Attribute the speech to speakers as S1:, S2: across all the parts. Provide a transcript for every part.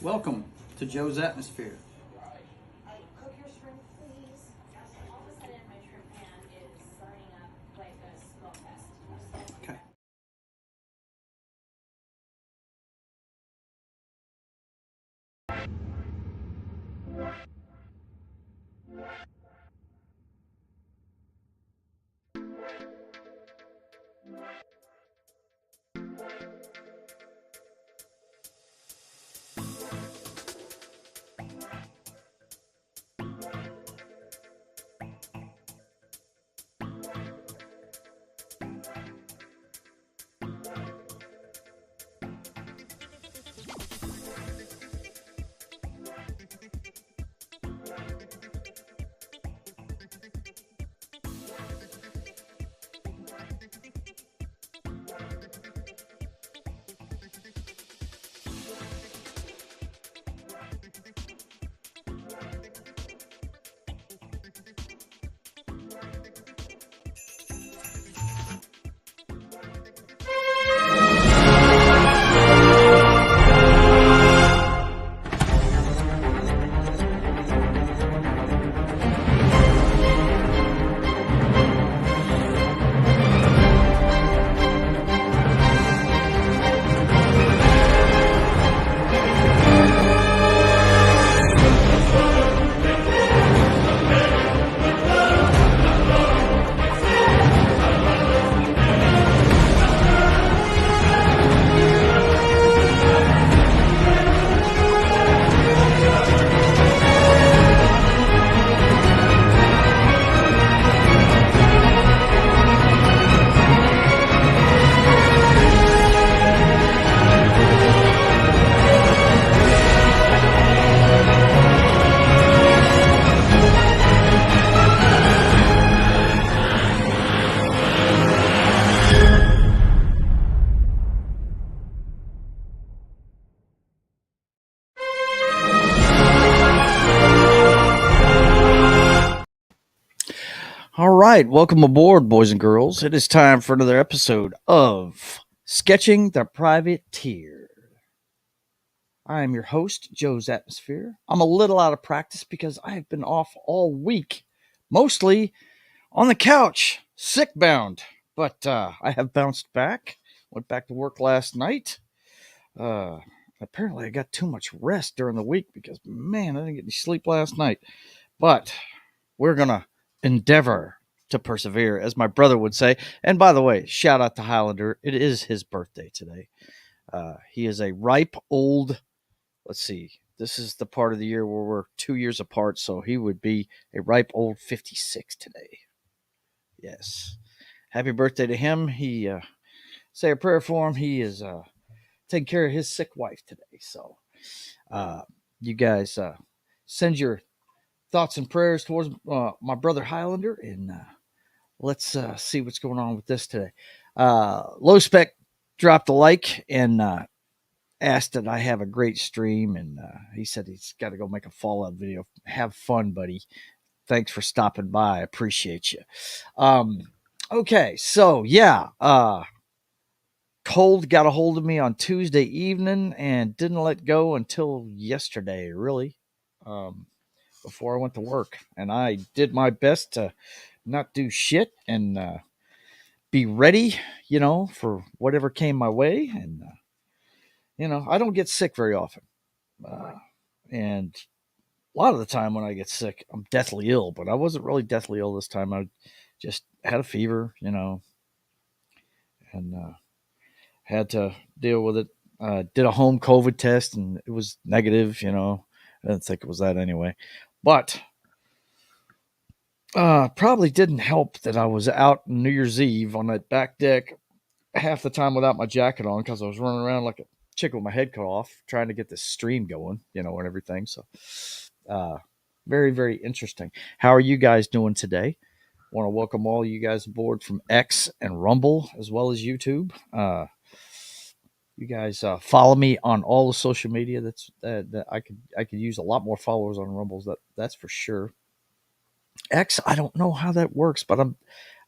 S1: Welcome to Joe's Atmosphere.
S2: Cook your shrimp, please. All of a sudden, my shrimp pan is burning up like a smell test.
S1: Okay. All right, welcome aboard, boys and girls. It is time for another episode of Sketching the Private Tier. I am your host, Joe's Atmosphere. I'm a little out of practice because I have been off all week, mostly on the couch, sick bound. But I have bounced back, went back to work last night. Apparently, I got too much rest during the week because, man, I didn't get any sleep last night. But we're going to endeavor to persevere, as my brother would say. And by the way, shout out to Highlander. It is his birthday today. He is a ripe old, let's see, this is the part of the year where we're 2 years apart, so he would be a ripe old 56 today. Yes. Happy birthday to him. He, say a prayer for him. He is taking care of his sick wife today. So you guys send your thoughts and prayers towards my brother Highlander, and let's see what's going on with this today. Low Spec dropped a like and asked that I have a great stream, and he said he's got to go make a Fallout video. Have fun, buddy. Thanks for stopping by. I appreciate you. Okay, so yeah, cold got a hold of me on Tuesday evening and didn't let go until yesterday, really. Before I went to work, and I did my best to not do shit and be ready, for whatever came my way. And I don't get sick very often, and a lot of the time when I get sick, I'm deathly ill. But I wasn't really deathly ill this time. I just had a fever, and had to deal with it. Did a home COVID test, and it was negative. I didn't think it was that anyway, but probably didn't help that I was out New Year's Eve on that back deck half the time without my jacket on because I was running around like a chicken with my head cut off trying to get this stream going, and everything. So, very, very interesting. How are you guys doing today? Want to welcome all you guys aboard from X and Rumble as well as YouTube. You guys follow me on all the social media. That I could use a lot more followers on Rumbles. That's for sure. X, I don't know how that works, but I'm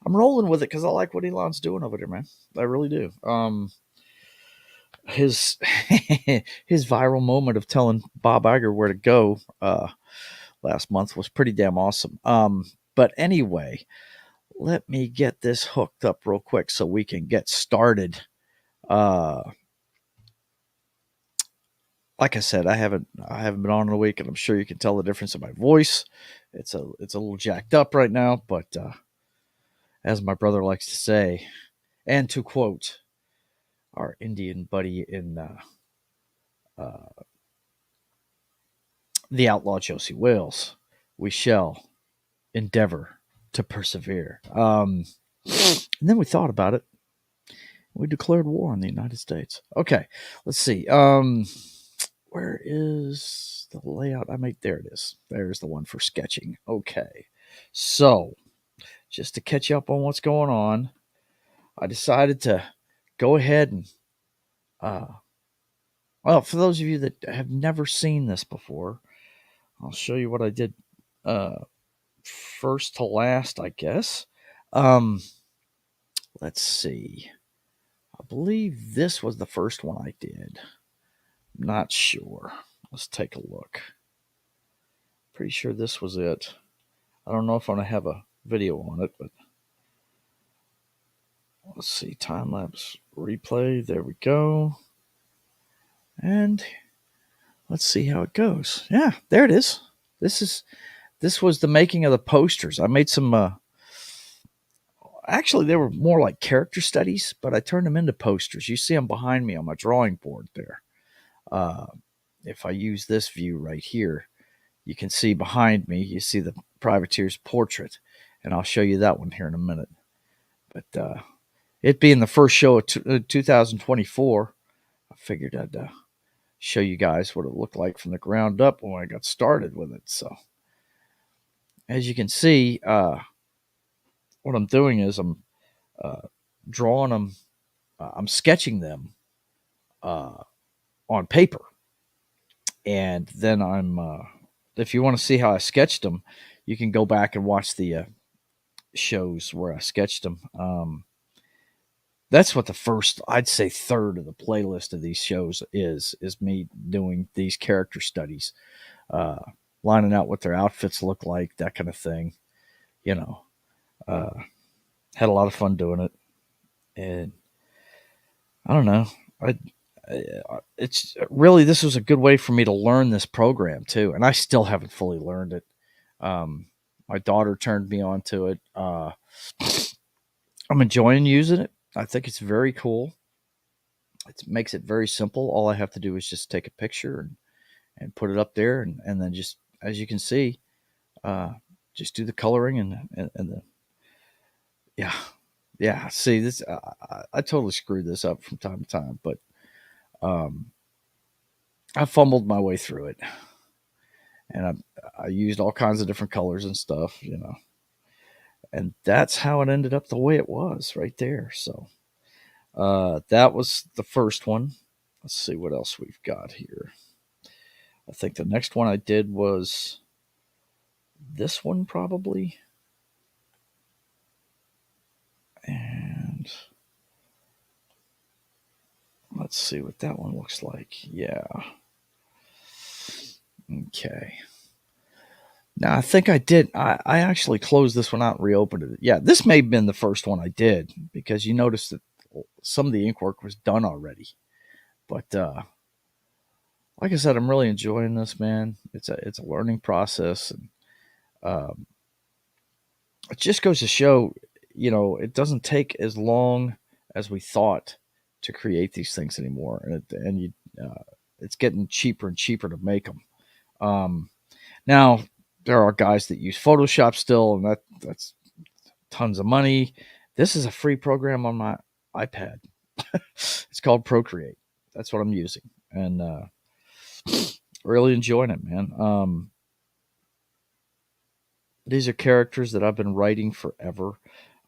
S1: rolling with it because I like what Elon's doing over there, man. I really do. his his viral moment of telling Bob Iger where to go last month was pretty damn awesome. But anyway, let me get this hooked up real quick so we can get started. Uh, like I said, I haven't been on in a week, and I'm sure you can tell the difference in my voice. It's a little jacked up right now, but as my brother likes to say, and to quote our Indian buddy in uh, the outlaw Josie Wales, we shall endeavor to persevere. And then we thought about it. We declared war on the United States. Okay, let's see. Where is the layout I made? There it is. There's the one for sketching. Okay, so just to catch you up on what's going on, I decided to go ahead and, uh, well, for those of you that have never seen this before, I'll show you what I did uh, first to last, I guess. Um, let's see. I believe this was the first one I did. Not sure. Let's take a look. Pretty sure this was it. I don't know if I'm going to have a video on it, but let's see. Time lapse replay. There we go. And let's see how it goes. Yeah, there it is. This was the making of the posters. I made some actually they were more like character studies, but I turned them into posters. You see them behind me on my drawing board there. Uh, if I use this view right here, you can see behind me, you see the privateer's portrait, and I'll show you that one here in a minute. But it being the first show of 2024, I figured I'd show you guys what it looked like from the ground up when I got started with it. So, as you can see, what I'm doing is I'm uh, drawing them, I'm sketching them uh, on paper. And then if you want to see how I sketched them, you can go back and watch the shows where I sketched them. That's what the first, I'd say, third of the playlist of these shows is me doing these character studies, uh, lining out what their outfits look like, that kind of thing. You know, uh, had a lot of fun doing it, and I don't know, it's really, this was a good way for me to learn this program too, and I still haven't fully learned it. Um, my daughter turned me on to it. I'm enjoying using it. I think it's very cool. It makes it very simple. All I have to do is just take a picture and put it up there, and then just, as you can see, uh, just do the coloring and the, yeah, yeah. See this, I totally screwed this up from time to time, but um, I fumbled my way through it, and I used all kinds of different colors and stuff, and that's how it ended up the way it was right there. So that was the first one. Let's see what else we've got here. I think the next one I did was this one probably. And let's see what that one looks like. Yeah. Okay. Now I think I did. I actually closed this one out and reopened it. Yeah, this may have been the first one I did because you noticed that some of the ink work was done already. But like I said, I'm really enjoying this, man. It's a learning process, and um, it just goes to show, it doesn't take as long as we thought to create these things anymore, it's getting cheaper and cheaper to make them. Now there are guys that use Photoshop still, and that's tons of money. This is a free program on my iPad. It's called Procreate. That's what I'm using, and really enjoying it, man. These are characters that I've been writing forever.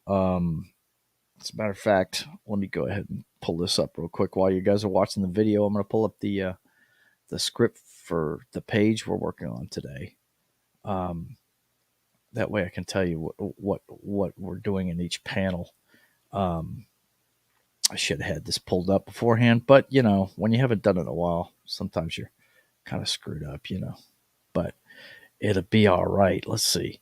S1: Um, As a matter of fact, let me go ahead and pull this up real quick while you guys are watching the video. I'm going to pull up the script for the page we're working on today. Um, that way, I can tell you what we're doing in each panel. Um, I should have had this pulled up beforehand, but when you haven't done it in a while, sometimes you're kind of screwed up. But it'll be all right. Let's see.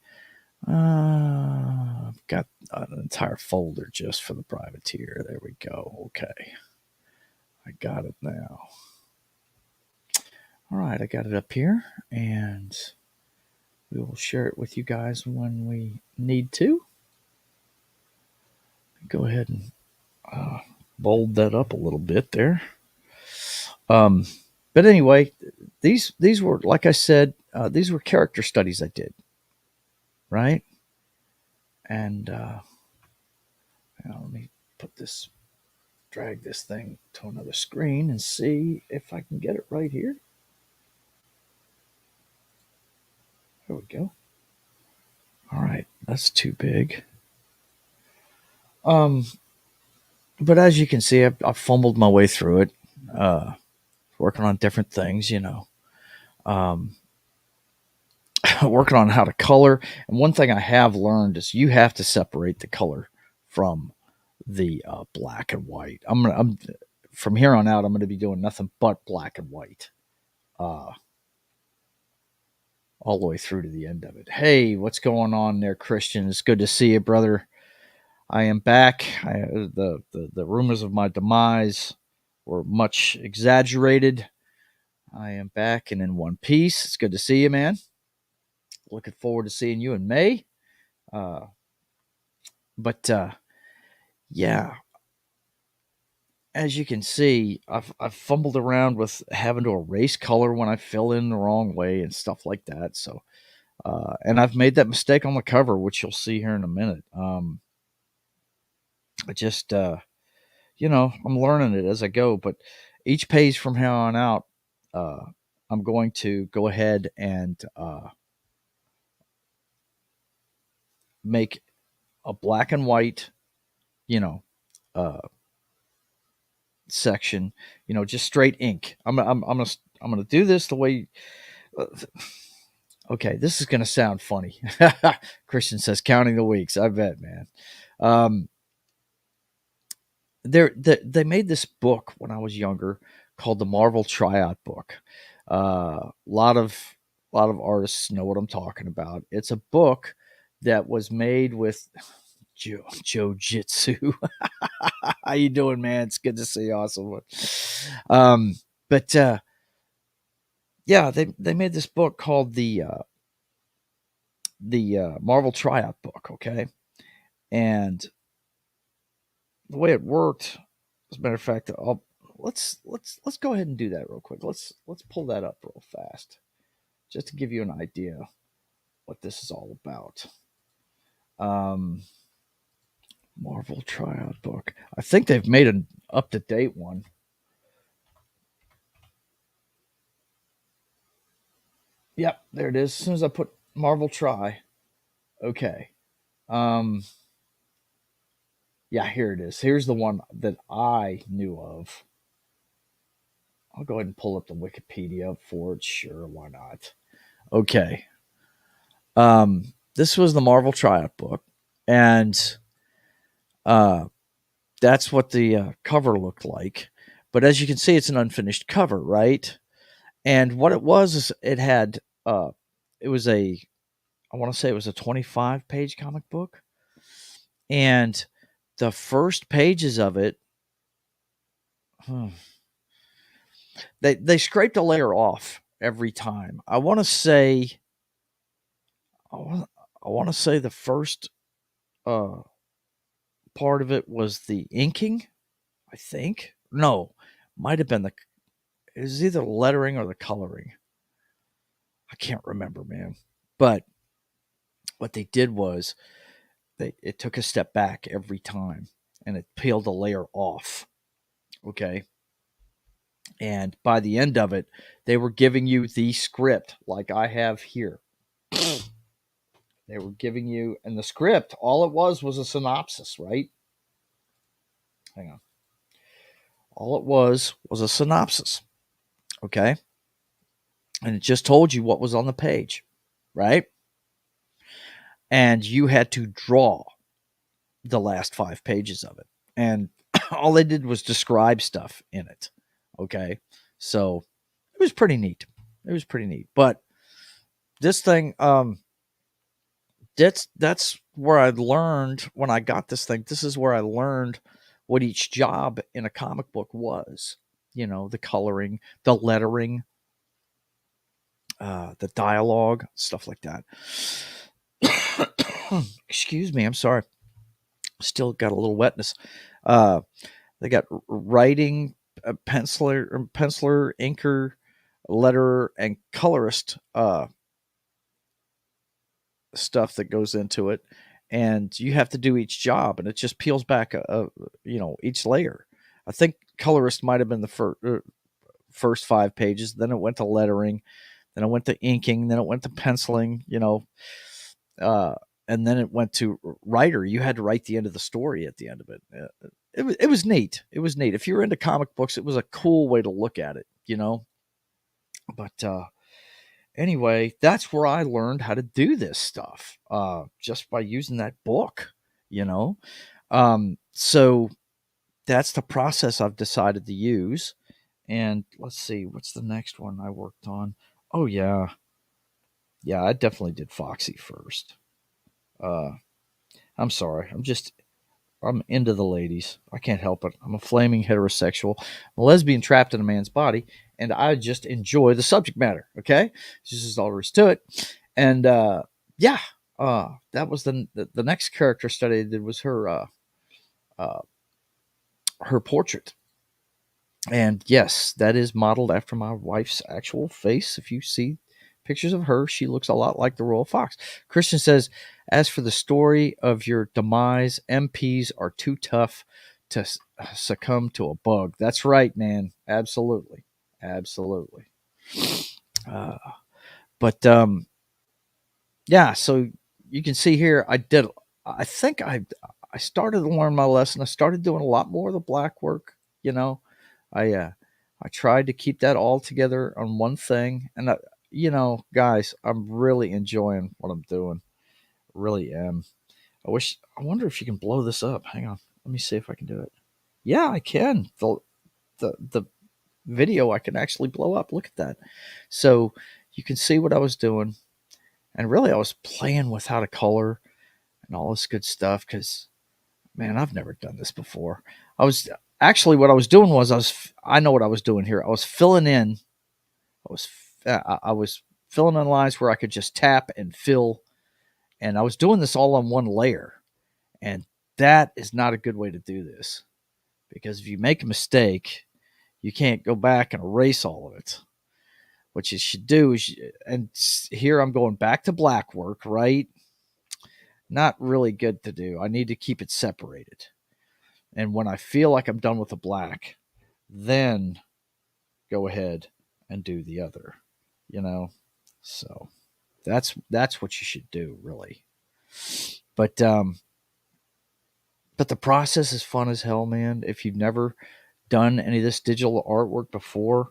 S1: I've got an entire folder just for the privateer. There we go. Okay. I got it now. All right, I got it up here, and we will share it with you guys when we need to. Go ahead and bold that up a little bit there. But anyway, these were, like I said, these were character studies I did, right? And let me drag this thing to another screen and see if I can get it right here. There we go. All right, that's too big. But as you can see, I've fumbled my way through it, working on different things, um, working on how to color. And one thing I have learned is you have to separate the color from the black and white. I'm from here on out, I'm going to be doing nothing but black and white, uh, all the way through to the end of it. Hey, what's going on there, Christian? It's good to see you, brother. I am back. The rumors of my demise were much exaggerated. I am back and in one piece. It's good to see you, man. Looking forward to seeing you in May. Uh, but yeah, as you can see, I've fumbled around with having to erase color when I fill in the wrong way and stuff like that. So, and I've made that mistake on the cover, which you'll see here in a minute. I just, I'm learning it as I go. But each page from here on out, uh, I'm going to go ahead and make a black and white, you know, uh, section, just straight ink. I'm gonna do this the way. Uh, okay, this is gonna sound funny. Christian says, "Counting the weeks." I bet, man. Um, they made this book when I was younger called the Marvel Tryout book. A lot of artists know what I'm talking about. It's a book that was made with Joe Jitsu. How you doing, man? It's good to see you. Awesome. But yeah, they made this book called the Marvel Tryout book. Okay, and the way it worked, as a matter of fact, let's go ahead and do that real quick. Let's pull that up real fast, just to give you an idea what this is all about. Um, Marvel Tryout book. I think they've made an up to date one. Yep, there it is. As soon as I put Marvel Try, okay. Um, yeah, here it is. Here's the one that I knew of. I'll go ahead and pull up the Wikipedia for it. Sure, why not? Okay. This was the Marvel Tryout book, and uh, that's what the cover looked like. But as you can see, it's an unfinished cover, right? And what it was is it was I want to say it was a 25-page comic book, and the first pages of it, hmm, they scraped a layer off every time. I want to say the first uh, part of it was the inking. I think no, might have been it was either the lettering or the coloring. I can't remember, man. But what they did was it took a step back every time, and it peeled a layer off. Okay, and by the end of it, they were giving you the script like I have here. They were giving you, and the script, all it was a synopsis, right? Hang on. All it was a synopsis. Okay. And it just told you what was on the page, right? And you had to draw the last 5 pages of it. And all they did was describe stuff in it. Okay. So it was pretty neat. It was pretty neat. But this thing, that's where I learned when I got this thing. This is where I learned what each job in a comic book was. You know, the coloring, the lettering, the dialogue, stuff like that. Excuse me, I'm sorry. Still got a little wetness. Uh, they got writing, penciler, inker, letterer, and colorist stuff that goes into it, and you have to do each job, and it just peels back each layer. I think colorist might have been the first 5 pages. Then it went to lettering, then it went to inking, then it went to penciling. Uh, and then it went to writer. You had to write the end of the story at the end of it. It was neat. It was neat. If you're into comic books, it was a cool way to look at it. But anyway, that's where I learned how to do this stuff, just by using that book. You know, so that's the process I've decided to use. And let's see, what's the next one I worked on? Oh yeah, I definitely did Foxy first. Uh, I'm sorry, I'm into the ladies. I can't help it. I'm a flaming heterosexual, I'm a lesbian trapped in a man's body, and I just enjoy the subject matter. Okay, this is all there is to it. And yeah, that was the next character study I did was uh, her portrait. And yes, that is modeled after my wife's actual face. If you see pictures of her, she looks a lot like the Royal Fox. Christian says, as for the story of your demise, MPs are too tough to succumb to a bug. That's right, man. Absolutely. Absolutely. Uh, but yeah, so you can see here, I think I started to learn my lesson. I started doing a lot more of the black work, you know. I tried to keep that all together on one thing, and guys, I'm really enjoying what I'm doing. Really am. I wonder if you can blow this up. Hang on, let me see if I can do it. Yeah, I can. The video I can actually blow up. Look at that. So you can see what I was doing, and really I was playing with how to color and all this good stuff because man, I've never done this before. I was actually what I was doing was I know what I was doing here. I was filling in. I was filling in lines where I could just tap and fill, and I was doing this all on one layer. And that is not a good way to do this because if you make a mistake, you can't go back and erase all of it. What you should do is, and here I'm going back to black work, right? Not really good to do. I need to keep it separated. And when I feel like I'm done with the black, then go ahead and do the other, you know? So that's what you should do, really. But but the process is fun as hell, man. If you've never done any of this digital artwork before,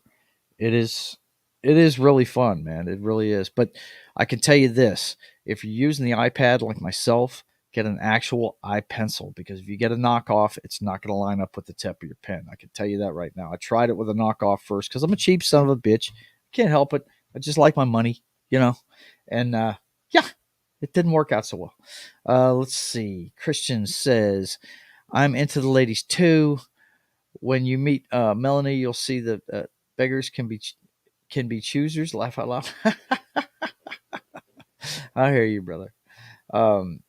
S1: it is it is really fun, man. It really is. But I can tell you this: if you're using the iPad like myself, get an actual iPencil because if you get a knockoff, it's not going to line up with the tip of your pen. I can tell you that right now. I tried it with a knockoff first because I'm a cheap son of a bitch. Can't help it. I just like my money, you know. And yeah, it didn't work out so well. Let's see. Christian says, "I'm into the ladies too. When you meet Melanie, you'll see that beggars can be choosers." Laugh out loud. I hear you, brother. Um,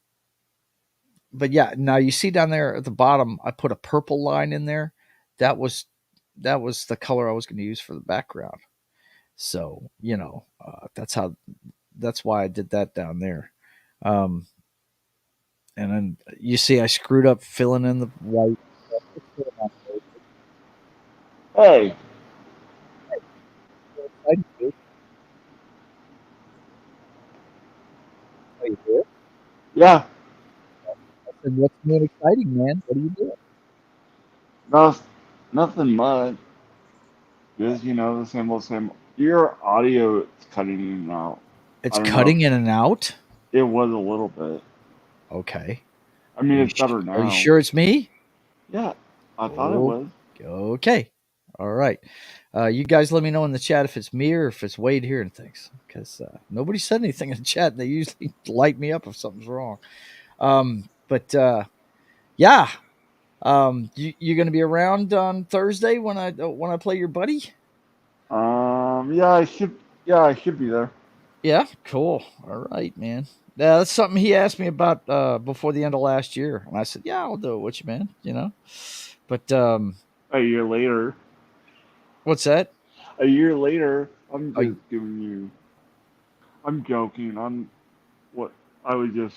S1: but yeah, now you see down there at the bottom, I put a purple line in there. That was that was the color I was going to use for the background. So that's why I did that down there. Um, and then you see I screwed up filling in the white.
S3: Hey, yeah,
S1: And what's new and exciting, man? What are you doing?
S3: no, nothing much. Just the same old same. Your audio is cutting in and out.
S1: It's
S3: I don't know.
S1: cutting in and out.
S3: It was a little bit.
S1: Okay.
S3: I mean, it's better
S1: Are you
S3: now.
S1: sure it's me?
S3: Yeah. I thought it
S1: Oh,
S3: was.
S1: okay. All right. You guys let me know in the chat if it's me or if it's Wade hearing things, because nobody said anything in the chat. And they usually light me up if something's wrong. But yeah, you going to be around on Thursday when I play your buddy?
S3: Yeah, I should. Yeah, I should be there.
S1: Yeah, cool. All right, man. Yeah, that's something he asked me about before the end of last year, and I said, "Yeah, I'll do it with you, man." You know, but
S3: A year later.
S1: what's that?
S3: A year later. I'm
S1: A,
S3: just giving you. I'm joking. I'm what I was just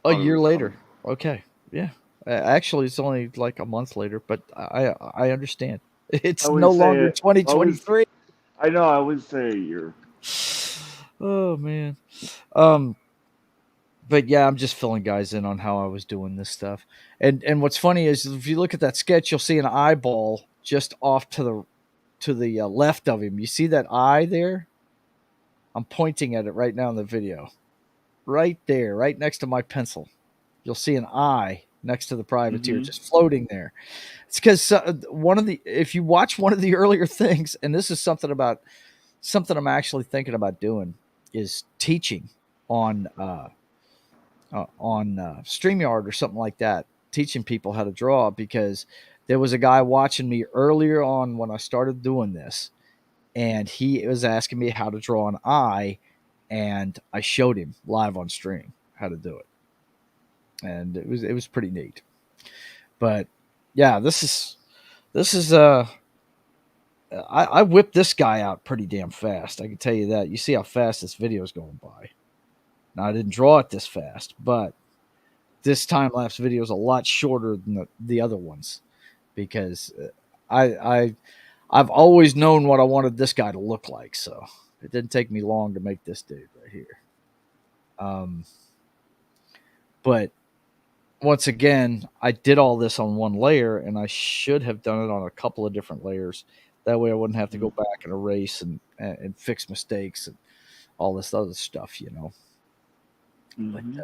S1: a
S3: thought it
S1: year
S3: was funny.
S1: later. Okay, yeah. Actually, it's only like a month later, but I understand.
S3: I
S1: It's no
S3: would say
S1: longer
S3: it. I was.
S1: 2023.
S3: I know. I would say a year.
S1: Oh man. Um, but yeah, I'm just filling guys in on how I was doing this stuff. And what's funny is if you look at that sketch, you'll see an eyeball just off to the left of him. You see that eye there? I'm pointing at it right now in the video. Right there, right next to my pencil. You'll see an eye next to the privateer
S3: Mm-hmm.
S1: just floating there. It's because one of the if you watch one of the earlier things, and this is something I'm actually thinking about doing, is teaching on StreamYard or something like that, teaching people how to draw, because there was a guy watching me earlier on when I started doing this, and he was asking me how to draw an eye, and I showed him live on stream how to do it, and it was pretty neat. But yeah, this is I whipped this guy out pretty damn fast. I can tell you that. You see how fast this video is going by. Now I didn't draw it this fast, but this time lapse video is a lot shorter than the other ones, because I've always known what I wanted this guy to look like, so it didn't take me long to make this dude right here. Um, but once again, I did all this on one layer, and I should have done it on a couple of different layers. That way, I wouldn't have to go back and erase and fix mistakes and all this other stuff, you know. But
S3: Mm-hmm.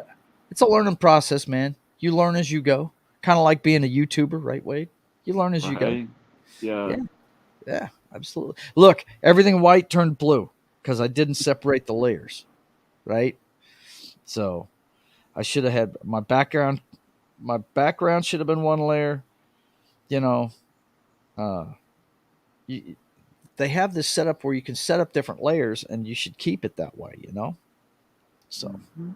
S1: it's a learning process, man. You learn as you go, kind of like being a YouTuber, right, Wade? You learn as you go.
S3: Right. Yeah.
S1: Yeah, yeah, absolutely. Look, everything white turned blue because I didn't separate the layers, right? So I should have had my background. My background should have been one layer. You know, uh, you, they have this setup where you can set up different layers, and you should keep it that way. You know. So
S3: Mm-hmm.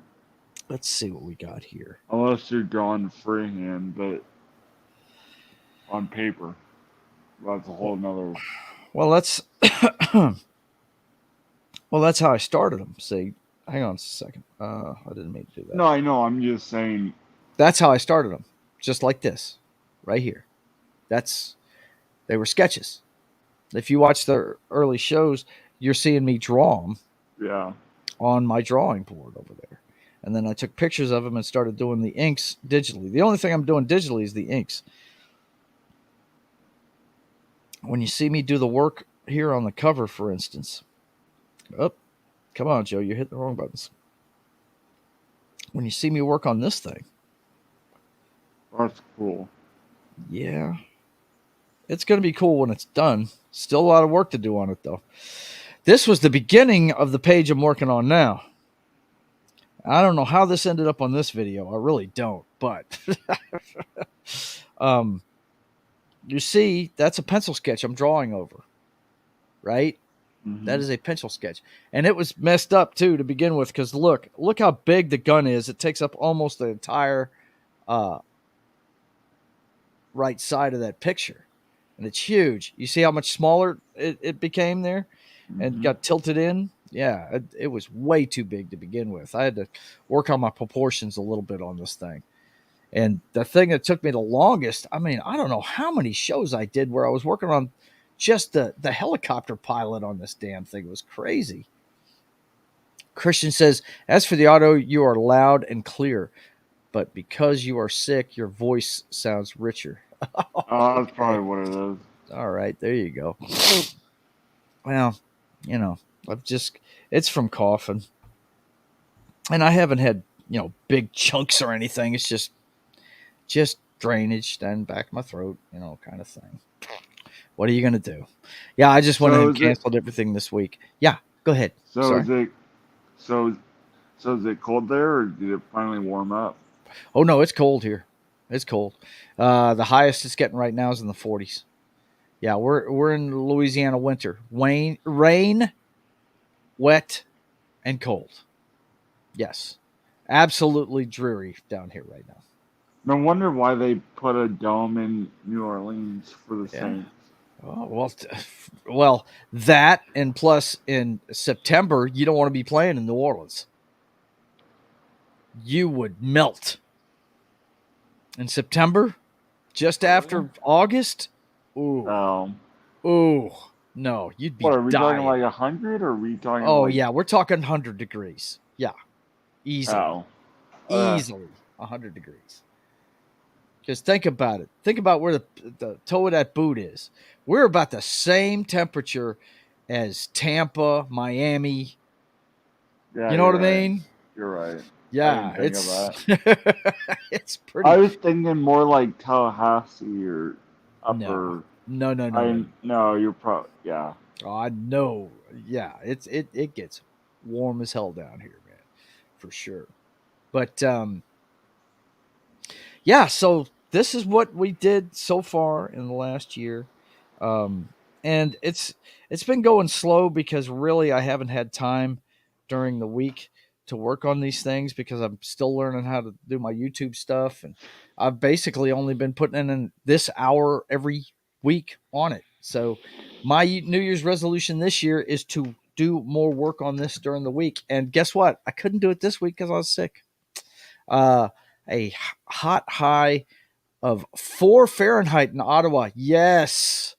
S1: let's see what we got here.
S3: Unless you're drawing freehand, but on paper, that's a whole nother.
S1: Well, that's well, that's how I started them. See, hang on a second. I didn't mean to do that.
S3: No, I know. I'm just saying.
S1: That's how I started them, just like this, right here. That's they were sketches. If you watch the early shows, you're seeing me draw them
S3: Yeah.
S1: on my drawing board over there, and then I took pictures of them and started doing the inks digitally. The only thing I'm doing digitally is the inks. When you see me do the work here on the cover, for instance, oh, come on, Joe, you hit the wrong buttons. When you see me work on this thing,
S3: That's cool.
S1: yeah, it's going to be cool when it's done. Still a lot of work to do on it, though. This was the beginning of the page I'm working on now. I don't know how this ended up on this video. I really don't. But um, you see, that's a pencil sketch I'm drawing over, right? That
S3: Mm-hmm.
S1: is a pencil sketch. And it was messed up, too, to begin with, because look how big the gun is. It takes up almost the entire uh, right side of that picture. And it's huge. You see how much smaller it became there and
S3: Mm-hmm.
S1: got tilted in? Yeah, it was way too big to begin with. I had to work on my proportions a little bit on this thing. And the thing that took me the longest, I mean, I don't know how many shows I did where I was working on just the helicopter pilot on this damn thing. It was crazy. Christian says, as for the auto, you are loud and clear, but because you are sick, your voice sounds richer.
S3: That's
S1: Okay.
S3: probably what it is.
S1: All right, there you go. Well, you know, I've just it's from coughing. And I haven't had, big chunks or anything. It's just drainage down back of my throat, kind of thing. What are you gonna do? Yeah, I just went ahead
S3: So
S1: and
S3: is it?
S1: canceled everything this week. Yeah, go ahead.
S3: So
S1: Sorry.
S3: is it? So so is it cold there, or did it finally warm up?
S1: Oh no, it's cold here. It's cold. The highest it's getting right now is in the 40s. Yeah, we're in Louisiana winter. Rain, wet, and cold. Yes, absolutely dreary down here right now.
S3: No wonder why they put a dome in New Orleans for the
S1: Yeah.
S3: Saints.
S1: Oh, well, that and plus in September you don't want to be playing in New Orleans. You would melt in September, just
S3: Really?
S1: after August. Ooh,
S3: Um,
S1: ooh, no, you'd
S3: what
S1: be
S3: are we talking
S1: dying.
S3: like 100, or are we talking
S1: Oh
S3: like
S1: yeah, we're talking 100 degrees. Yeah, easily,
S3: oh, uh,
S1: easily 100 degrees. Because think about it. Think about where the toe of that boot is. We're about the same temperature as Tampa, Miami.
S3: yeah,
S1: You know
S3: you're
S1: what I
S3: right.
S1: mean?
S3: You're right. I
S1: Yeah,
S3: didn't think of
S1: it's
S3: that.
S1: it's
S3: I
S1: pretty.
S3: was thinking more like Tallahassee or
S1: No,
S3: upper.
S1: no, no, no, no.
S3: I no, you're probably yeah.
S1: I know. Yeah, it gets warm as hell down here, man, for sure. But yeah, so this is what we did so far in the last year. Um, and it's been going slow because really I haven't had time during the week to work on these things because I'm still learning how to do my YouTube stuff, and I've basically only been putting in this hour every week on it. So my New Year's resolution this year is to do more work on this during the week. And guess what? I couldn't do it this week because I was sick. Uh, a hot high of 4 Fahrenheit in Ottawa. Yes,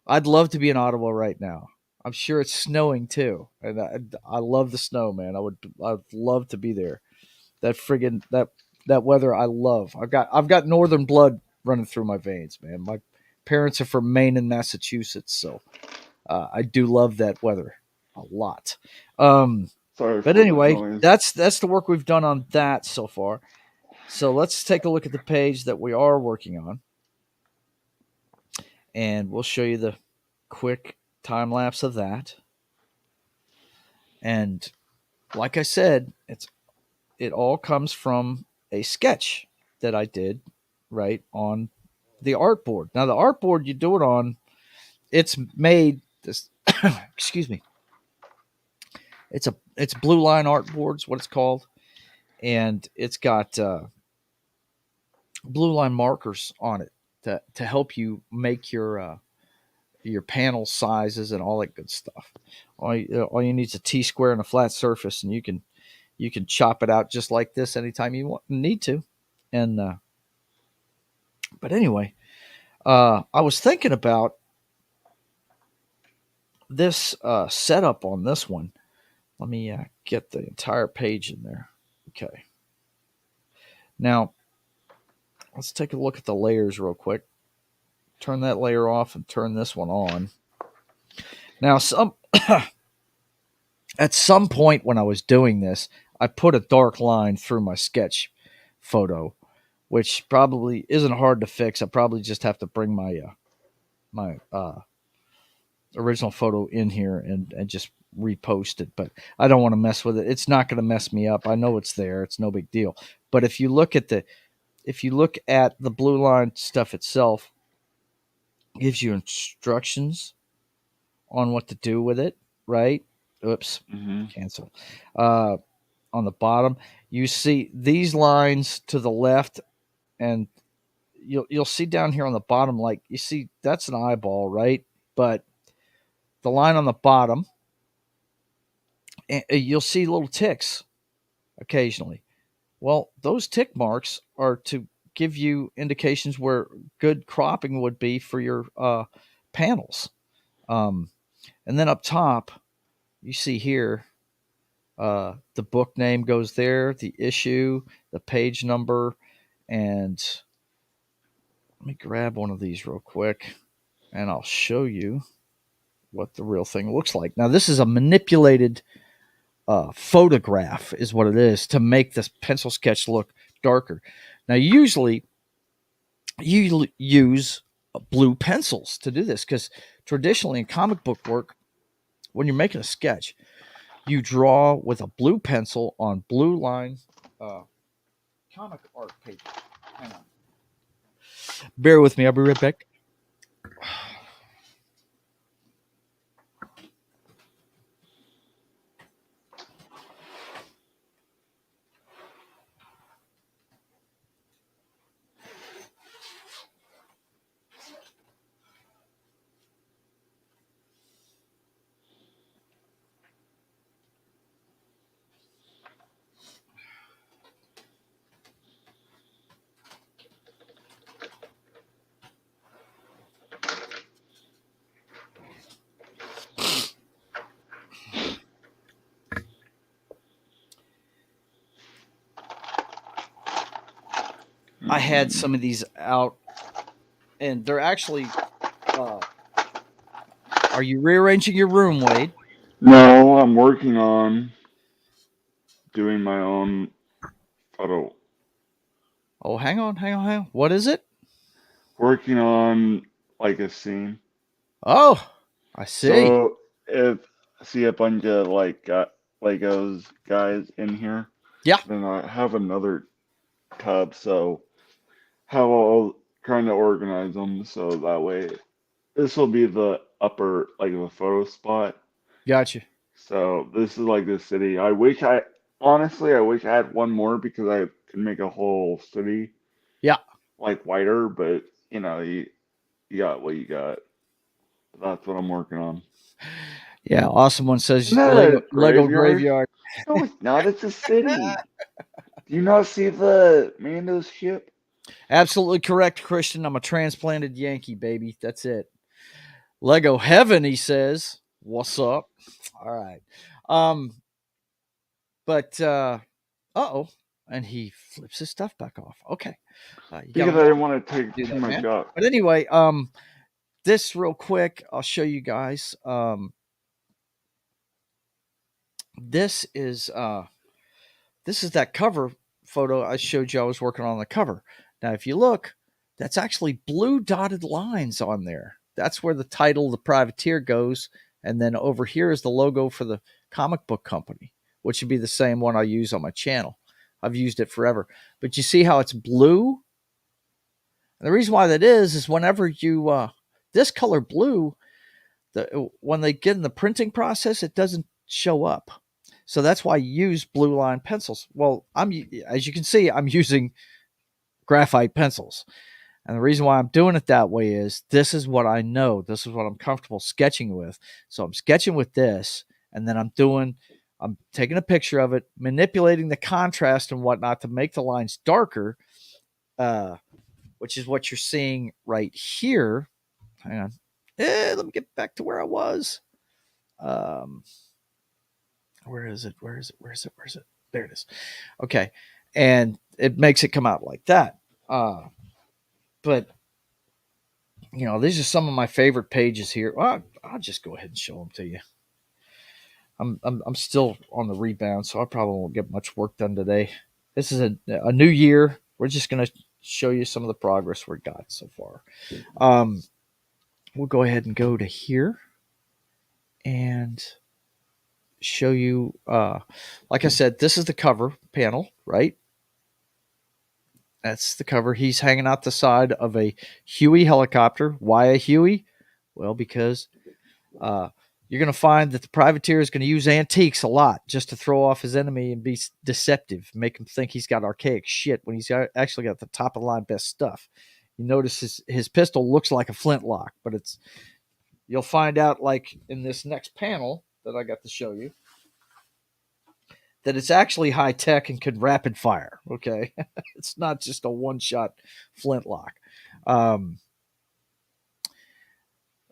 S1: I'd love to be in Ottawa right now. I'm sure it's snowing too, and I love the snow, man. I'd love to be there. That weather I love. I've got northern blood running through my veins, man. My parents are from Maine and Massachusetts, so I do love that weather a lot. Um,
S3: Sorry
S1: but
S3: for that
S1: anyway,
S3: noise.
S1: that's the work we've done on that so far. So let's take a look at the page that we are working on, and we'll show you the quick time lapse of that. And like I said, it all comes from a sketch that I did right on the artboard. Now the artboard you do it on, it's made this excuse me. It's blue line artboards, what it's called, and it's got blue line markers on it to help you make your panel sizes and all that good stuff. All you need is a T square and a flat surface, and you can chop it out just like this anytime you need to. And but anyway, I was thinking about this setup on this one. Let me get the entire page in there. Okay. Now let's take a look at the layers real quick. Turn that layer off and turn this one on. Now, at some point when I was doing this, I put a dark line through my sketch photo, which probably isn't hard to fix. I probably just have to bring my original photo in here and just repost it. But I don't want to mess with it. It's not going to mess me up. I know it's there. It's no big deal. But if you look at the blue line stuff itself, it gives you instructions on what to do with it. Right? Oops,
S3: Hmm.
S1: cancel. Uh, on the bottom, you see these lines to the left, and you'll see down here on the bottom, like you see that's an eyeball, right? But the line on the bottom, you'll see little ticks occasionally. Well, those tick marks are to give you indications where good cropping would be for your panels. Um, and then up top, you see here the book name goes there, the issue, the page number, and let me grab one of these real quick and I'll show you what the real thing looks like. Now, this is a manipulated photograph, is what it is, to make this pencil sketch look darker. Now, usually you use blue pencils to do this because traditionally in comic book work, when you're making a sketch, you draw with a blue pencil on blue line uh, comic art paper. Hang on. Bear with me. I'll be right back. I had some of these out, and they're actually. Are you rearranging your room, Wade?
S3: No, I'm working on doing my own photo.
S1: Oh, hang on, hang on, hang on. What is it?
S3: Working on like a scene.
S1: Oh, I see.
S3: So if I see a bunch of like Legos guys in here,
S1: Yeah,
S3: then I have another tub. So how I'll kind of organize them so that way this will be the upper like the photo spot.
S1: got you.
S3: So this is like the city. I wish I honestly I wish I had one more because I could make a whole city
S1: Yeah,
S3: like wider, but you got what you got. That's what I'm working on.
S1: yeah. Awesome one
S3: Isn't
S1: says
S3: that
S1: Lego
S3: a
S1: Lego
S3: graveyard?
S1: graveyard.
S3: No, it's not. It's a city. Do you not see the Mando's ship?
S1: Absolutely correct, Christian. I'm a transplanted Yankee, baby. That's it. Lego heaven, he says. What's up? All right. Um, but oh, and he flips his stuff back off. Okay. You got
S3: Because
S1: to
S3: I didn't want to take
S1: do
S3: too
S1: that,
S3: much
S1: man.
S3: up.
S1: But anyway, this real quick, I'll show you guys. This is this is that cover photo I showed you I was working on the cover. Now, if you look, that's actually blue dotted lines on there. That's where the title, The Privateer, goes. And then over here is the logo for the comic book company, which would be the same one I use on my channel. I've used it forever. But you see how it's blue? And the reason why that is whenever you, this color blue, when they get in the printing process, it doesn't show up. So that's why I use blue line pencils. Well, as you can see, I'm using graphite pencils. And the reason why I'm doing it that way is this is what I know. This is what I'm comfortable sketching with. So I'm sketching with this, and then I'm taking a picture of it, manipulating the contrast and whatnot to make the lines darker, uh, which is what you're seeing right here. Hang on. Let me get back to where I was. Um, where is it? Where is it? Where is it? Where is it? There it is. Okay. And it makes it come out like that. But these are some of my favorite pages here. Well, I'll just go ahead and show them to you. I'm still on the rebound, so I probably won't get much work done today. This is a new year. We're just gonna show you some of the progress we've got so far. Um, we'll go ahead and go to here and show you. Like I said, this is the cover panel, right? That's the cover. He's hanging out the side of a Huey helicopter. Why a Huey? Well, because uh, you're going to find that the privateer is going to use antiques a lot just to throw off his enemy and be deceptive, make him think he's got archaic shit when actually got the top of the line best stuff. You notice his pistol looks like a flintlock, but you'll find out like in this next panel that I got to show you that it's actually high tech and could rapid fire. Okay, it's not just a one shot flintlock. Um,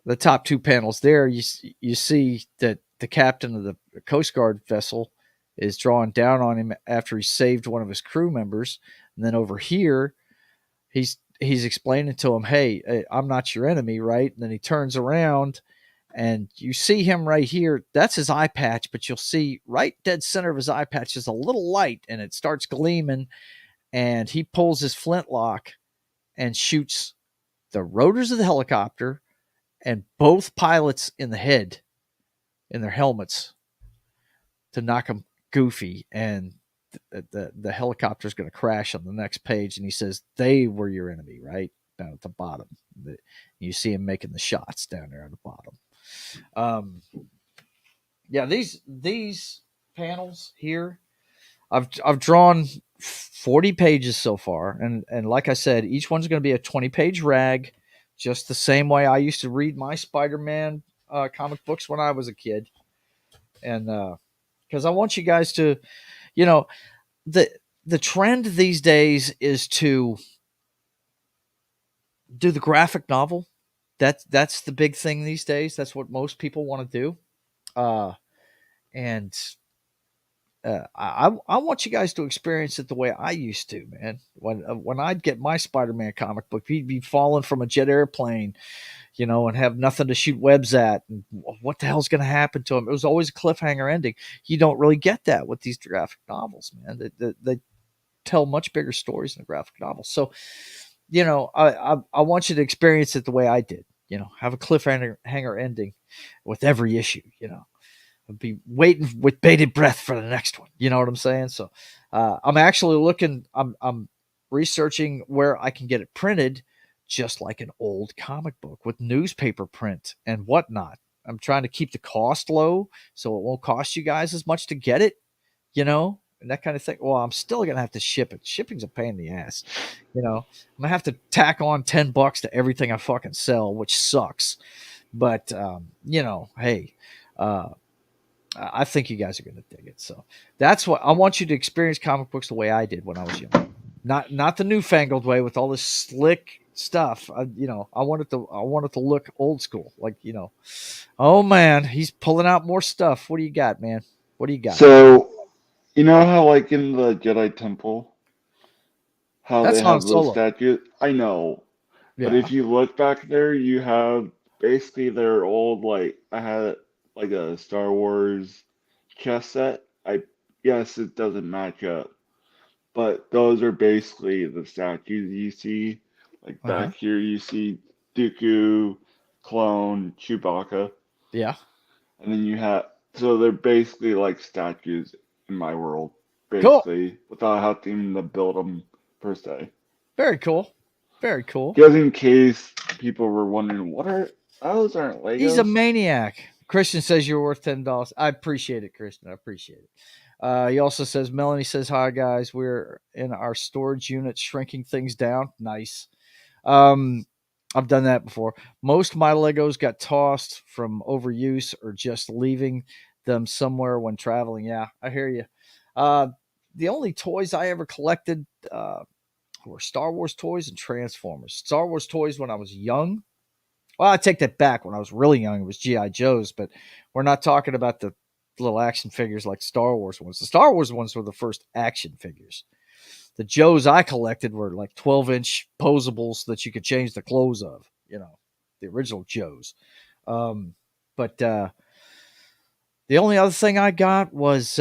S1: the top two panels there, you see that the captain of the Coast Guard vessel is drawing down on him after he saved one of his crew members, and then over here, he's explaining to him, "Hey, I'm not your enemy, right?" And then he turns around, and you see him right here. That's his eye patch, but you'll see right dead center of his eye patch is a little light, and it starts gleaming, and he pulls his flintlock and shoots the rotors of the helicopter and both pilots in the head in their helmets to knock them goofy, and the helicopter is going to crash on the next page. And he says they were your enemy, right down at the bottom. You see him making the shots down there at the bottom. Yeah, these panels here, I've drawn 40 pages so far, and like I said, each one's going to be a 20-page rag, just the same way I used to read my Spider-Man comic books when I was a kid, and because I want you guys to, you know, the the trend these days is to do the graphic novel. That's the big thing these days. That's what most people want to do, and I want you guys to experience it the way I used to, man. When I'd get my Spider-Man comic book, he'd be falling from a jet airplane, and have nothing to shoot webs at. And what the hell's going to happen to him? It was always a cliffhanger ending. You don't really get that with these graphic novels, man. They tell much bigger stories in a graphic novel. So, I want you to experience it the way I did. Have a cliffhanger ending with every issue. I'd be waiting with bated breath for the next one. You know what I'm saying? So I'm actually looking. I'm researching where I can get it printed, just like an old comic book with newspaper print and whatnot. I'm trying to keep the cost low so it won't cost you guys as much to get it. And that kind of thing. Well, I'm still gonna have to ship it. Shipping's a pain in the ass. I'm gonna have to tack on $10 to everything I fucking sell, which sucks. But hey. I think you guys are going to dig it. So that's what I want you to experience comic books the way I did when I was young. Not the newfangled way with all this slick stuff. I want it to look old school. Like, oh man, he's pulling out more stuff. What do you got, man? What do you got?
S3: So, you know how, like, in the Jedi Temple, how
S1: That's
S3: they
S1: Han
S3: have those
S1: Solo.
S3: statues? I know. But
S1: Yeah.
S3: if you look back there, you have basically their old, like, I had like a Star Wars chess set. Yes, it doesn't match up, but those are basically the statues you see. Like
S1: Uh-huh.
S3: back here, you see Dooku, Clone, Chewbacca,
S1: Yeah.
S3: and then you have, so they're basically like statues in my world,
S1: Cool.
S3: basically, without having to build them per se.
S1: Very cool. Very cool.
S3: Just in case people were wondering, what are those? Aren't
S1: He's a
S3: Legos?
S1: maniac. Christian says you're worth $10. I appreciate it, Christian. I appreciate it. He also says, Melanie says, hi, guys. We're in our storage unit shrinking things down. Nice. Um, I've done that before. Most of my Legos got tossed from overuse or just leaving them somewhere when traveling. Yeah, I hear you. Uh, the only toys I ever collected were Star Wars toys and Transformers. Star Wars toys when I was young. Well, I take that back. When I was really young, it was G.I. Joe's, but we're not talking about the little action figures like Star Wars ones. The Star Wars ones were the first action figures. The Joes I collected were like 12-inch posables that you could change the clothes of, the original Joes. But the only other thing I got was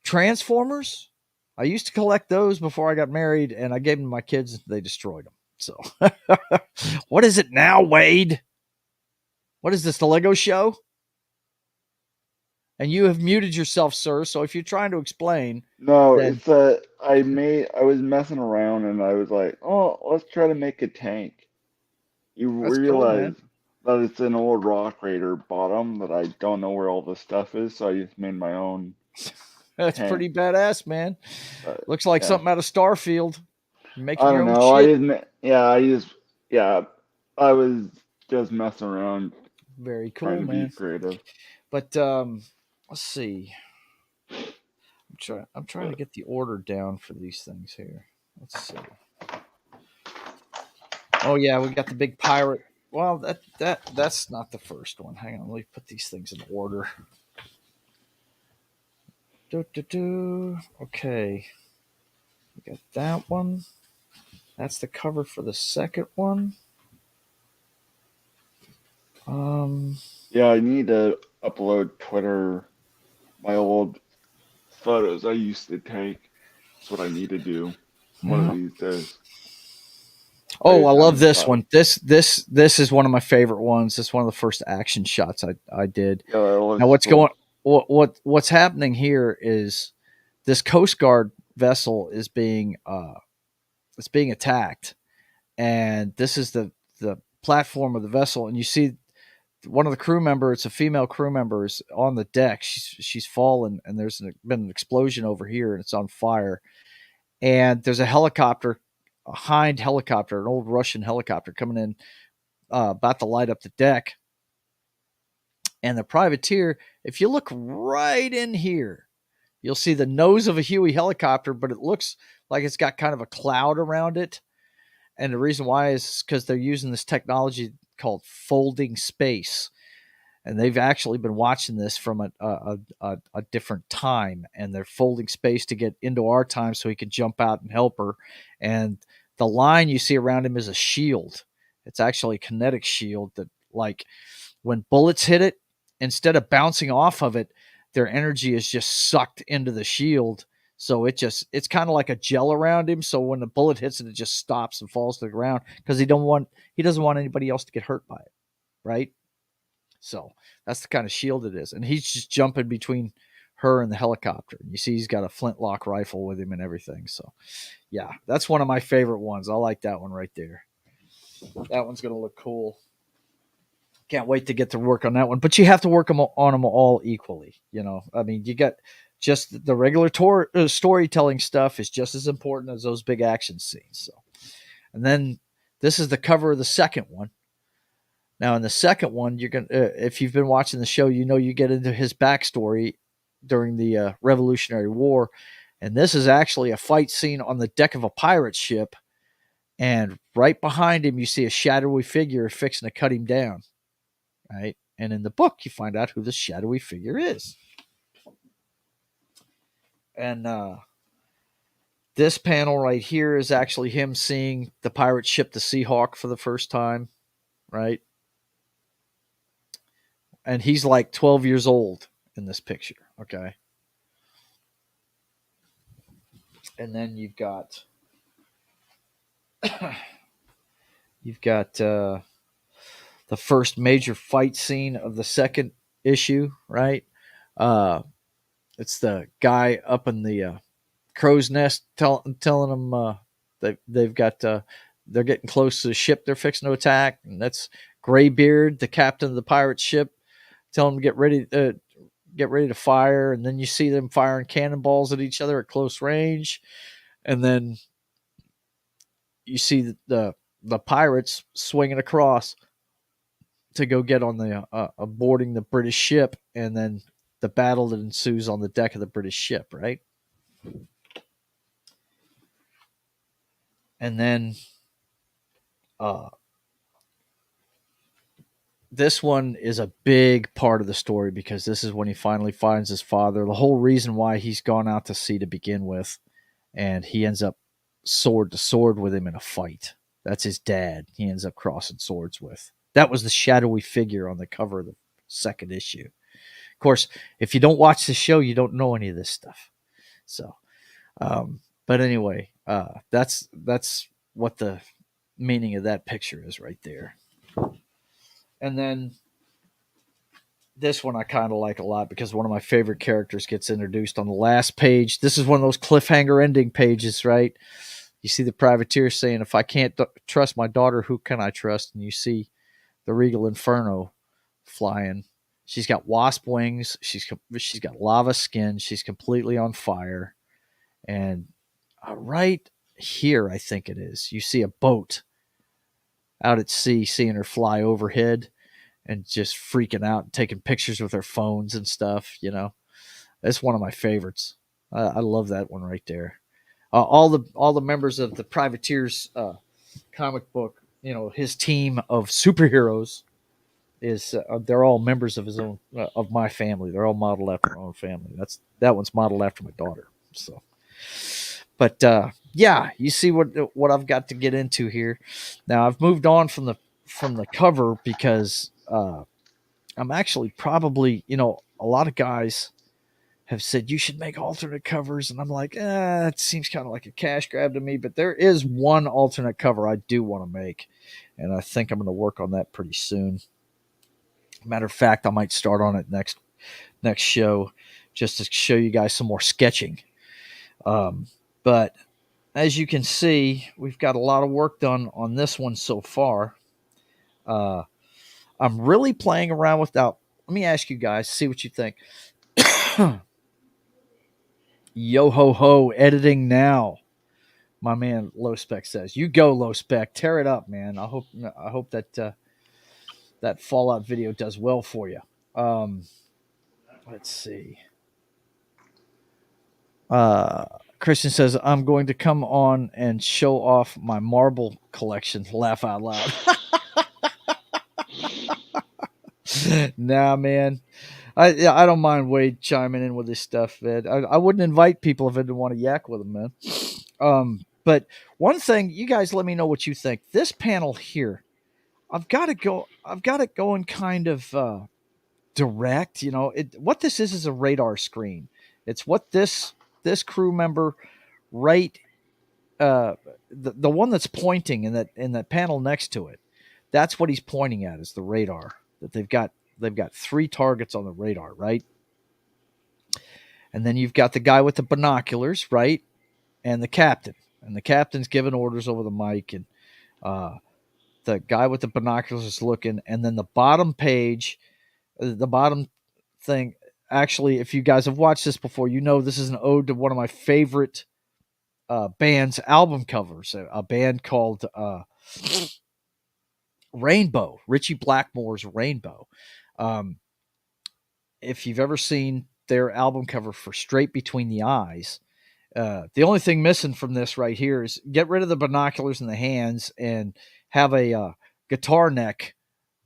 S1: Transformers. I used to collect those before I got married, and I gave them to my kids, and they destroyed them. So, what is it now, Wade? What is this, the Lego show? And you have muted yourself, sir. So if you're trying to explain,
S3: No,
S1: then
S3: it's I was messing around and I was like, oh, let's try to make a tank. You
S1: that's cool,
S3: realize
S1: man.
S3: that it's an old Rock Raider bottom that I don't know where all the stuff is, so I just made my own
S1: That's
S3: tank.
S1: pretty badass, man.
S3: But
S1: Looks like
S3: yeah,
S1: something out of Starfield. You're making
S3: I
S1: your
S3: don't
S1: own
S3: know.
S1: shit.
S3: Yeah, I was just messing around,
S1: Very
S3: trying
S1: cool,
S3: to be
S1: man.
S3: creative.
S1: But let's see. I'm trying to
S3: But
S1: get the order down for these things here. Let's see. Oh yeah, we got the big pirate. Well, that's not the first one. Hang on, let me put these things in order. Okay, we got that one. That's the cover for the second one. Um,
S3: yeah, I need to upload Twitter, my old photos I used to take. That's what I need to do one of
S1: yeah,
S3: these days. I
S1: Oh, I
S3: just
S1: love
S3: haven't
S1: this
S3: stopped.
S1: one. This is one of my favorite ones. It's one of the first action shots I did.
S3: Yeah, that
S1: Now
S3: looks
S1: what's going
S3: cool.
S1: what's happening here is this Coast Guard vessel is being it's being attacked, and this is the platform of the vessel, and you see one of the crew members, it's a female crew member, is on the deck. She's fallen, and been an explosion over here, and it's on fire. And there's a helicopter, a Hind helicopter, an old Russian helicopter coming in, about to light up the deck. And the privateer, if you look right in here, you'll see the nose of a Huey helicopter, but it looks like it's got kind of a cloud around it. And the reason why is because they're using this technology called folding space. And they've actually been watching this from a different time, and they're folding space to get into our time so he can jump out and help her. And the line you see around him is a shield. It's actually a kinetic shield that, like, when bullets hit it, instead of bouncing off of it, their energy is just sucked into the shield. So it's kind of like a gel around him. So when the bullet hits it, it just stops and falls to the ground because he doesn't want anybody else to get hurt by it, right? So that's the kind of shield it is. And he's just jumping between her and the helicopter. You see, he's got a flintlock rifle with him and everything. So, yeah, that's one of my favorite ones. I like that one right there. That one's going to look cool. Can't wait to get to work on that one. But you have to work on them all equally. You know, I mean, you got just the regular storytelling stuff is just as important as those big action scenes. So, and then this is the cover of the second one. Now, in the second one, you're gonna if you've been watching the show, you know you get into his backstory during the Revolutionary War, and this is actually a fight scene on the deck of a pirate ship, and right behind him you see a shadowy figure fixing to cut him down, right? And in the book, you find out who this shadowy figure is, and this panel right here is actually him seeing the pirate ship, the Seahawk, for the first time, right? And he's like 12 years old in this picture, okay? And then you've got the first major fight scene of the second issue, right? Uh, it's the guy up in the crow's nest telling them they've got they're getting close to the ship they're fixing to attack, and that's Graybeard, the captain of the pirate ship, telling them to get ready to fire. And then you see them firing cannonballs at each other at close range, and then you see the pirates swinging across to go get on the boarding the British ship, and then the battle that ensues on the deck of the British ship, right? And then uh, this one is a big part of the story because this is when he finally finds his father. The whole reason why he's gone out to sea to begin with, and he ends up sword to sword with him in a fight. That's his dad. He ends up crossing swords with. That was the shadowy figure on the cover of the second issue. Of course, if you don't watch the show, you don't know any of this stuff. So, but anyway, that's what the meaning of that picture is right there. And then this one I kind of like a lot because one of my favorite characters gets introduced on the last page. This is one of those cliffhanger ending pages, right? You see the privateer saying, "If I can't trust my daughter, who can I trust?" And you see the Regal Inferno flying. She's got wasp wings. She's got lava skin. She's completely on fire. And right here, I think it is, you see a boat out at sea, seeing her fly overhead and just freaking out and taking pictures with her phones and stuff. You know, that's one of my favorites. I love that one right there. All the members of the Privateers comic book, you know, his team of superheroes is they're all members of his own of my family. They're all modeled after my own family. That one's modeled after my daughter. So, but yeah, you see what I've got to get into here. Now I've moved on from the cover because I'm actually probably, you know, a lot of guys have said you should make alternate covers, and I'm like, it seems kind of like a cash grab to me. But there is one alternate cover I do want to make, and I think I'm going to work on that pretty soon. Matter of fact, I might start on it next show, just to show you guys some more sketching. But as you can see, we've got a lot of work done on this one so far. I'm really playing around without. Let me ask you guys, see what you think. Yo ho ho, editing now. My man Low Spec says, "You go, Low Spec, tear it up, man." I hope that that Fallout video does well for you. Let's see. Christian says, "I'm going to come on and show off my marble collection." Laugh out loud. Nah, man. I don't mind Wade chiming in with this stuff, man. I wouldn't invite people if I didn't want to yak with them, man. But one thing, you guys, let me know what you think. This panel here, I've got it going kind of direct. What this is a radar screen. It's what this crew member, right, the one that's pointing in that panel next to it. That's what he's pointing at, is the radar that they've got. They've got 3 targets on the radar, right? And then you've got the guy with the binoculars, right? And the captain. And the captain's giving orders over the mic. And the guy with the binoculars is looking. And then the bottom page, the bottom thing, actually, if you guys have watched this before, you know this is an ode to one of my favorite band's album covers. A band called Rainbow, Richie Blackmore's Rainbow. If you've ever seen their album cover for Straight Between the Eyes, the only thing missing from this right here is get rid of the binoculars in the hands and have a guitar neck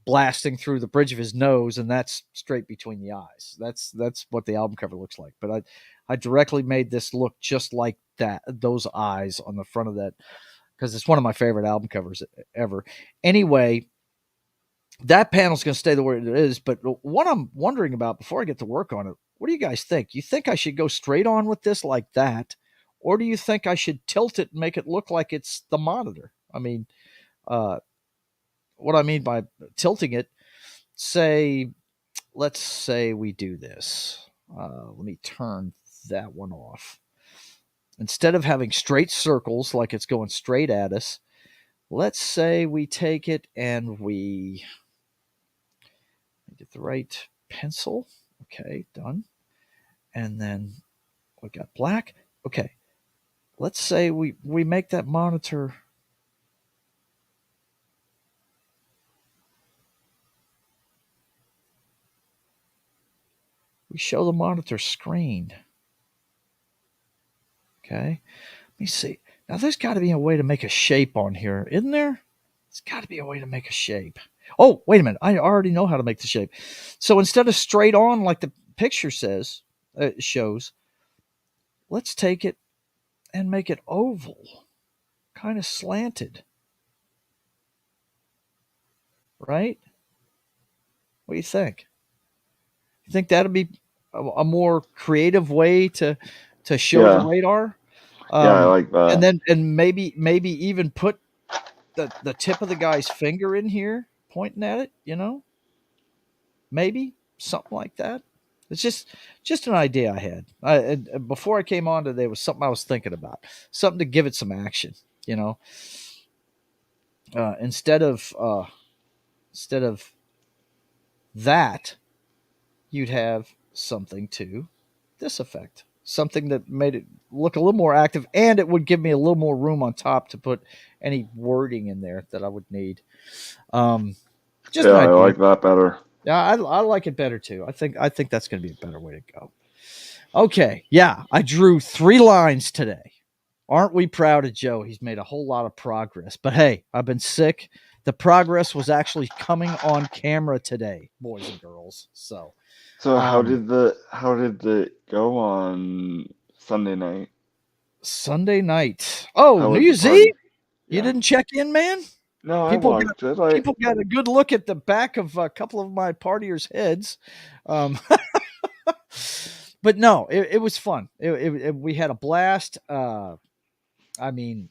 S1: blasting through the bridge of his nose, and that's Straight Between the Eyes. That's what the album cover looks like. But I directly made this look just like that, those eyes on the front of that, because it's one of my favorite album covers ever. Anyway, that panel's going to stay the way it is. But what I'm wondering about before I get to work on it, what do you guys think? You think I should go straight on with this like that? Or do you think I should tilt it and make it look like it's the monitor? I mean, what I mean by tilting it, let's say we do this. Let me turn that one off. Instead of having straight circles like it's going straight at us, let's say we take it and we get the right pencil. Okay, done. And then we got black. Okay, let's say we make that monitor. We show the monitor screen. Okay, let me see. Now there's got to be a way to make a shape on here, isn't there? There's got to be a way to make a shape. Oh, wait a minute. I already know how to make the shape. So instead of straight on like the picture shows, let's take it and make it oval, kind of slanted. Right? What do you think? You think that'd be a more creative way to show the radar?
S3: I like that.
S1: And maybe even put the tip of the guy's finger in here pointing at it, maybe something like that. It's just an idea I had. Before I came on today, was something I was thinking about, something to give it some action. Instead of that, you'd have something to this effect, something that made it look a little more active, and it would give me a little more room on top to put any wording in there that I would need. Just
S3: I like that better.
S1: Yeah, I like it better too. I think that's going to be a better way to go. Okay, yeah, I drew 3 lines today. Aren't we proud of Joe? He's made a whole lot of progress. But hey, I've been sick. The progress was actually coming on camera today, boys and girls. So
S3: how did it go on Sunday night?
S1: Sunday night. Oh, New Year's Eve? You didn't check in, man?
S3: No,
S1: people
S3: I watched it.
S1: People got a good look at the back of a couple of my partiers' heads. But but no, it was fun. We had a blast. I mean,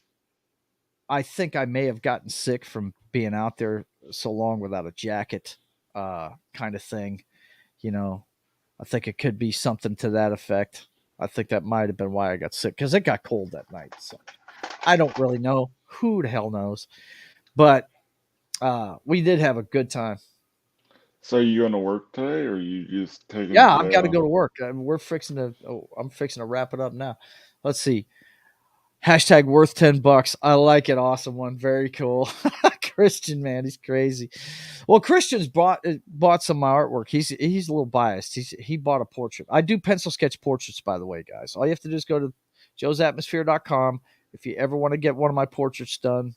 S1: I think I may have gotten sick from being out there so long without a jacket, kind of thing. You know, I think it could be something to that effect. I think that might have been why I got sick because it got cold that night. So I don't really know. Who the hell knows? But we did have a good time.
S3: So are you going to work today, or are you just taking
S1: Yeah, I've
S3: today
S1: got to
S3: off?
S1: go to work. We're fixing to. Oh, I'm fixing to wrap it up now. Let's see. Hashtag worth $10. I like it. Awesome one. Very cool. Christian, man, he's crazy. Well, Christian's bought some of my artwork. He's a little biased. He bought a portrait. I do pencil sketch portraits, by the way, guys. All you have to do is go to joesatmosphere.com. If you ever want to get one of my portraits done,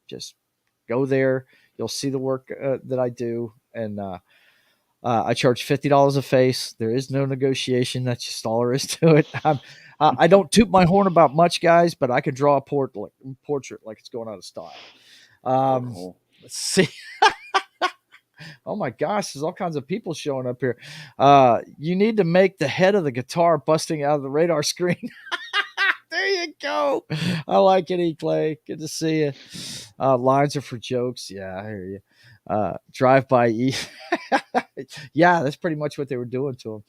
S1: just go there. You'll see the work that I do, and I charge $50 a face. There is no negotiation. That's just all there is to it. I don't toot my horn about much, guys, but I can draw a portrait like it's going out of style.
S3: Oh,
S1: Um,
S3: cool.
S1: let's see. Oh my gosh, there's all kinds of people showing up here. You need to make the head of the guitar busting out of the radar screen. There you go. I like it, E. Clay. Good to see you. Lines are for jokes. Yeah, I hear you. Drive by E. Yeah, that's pretty much what they were doing to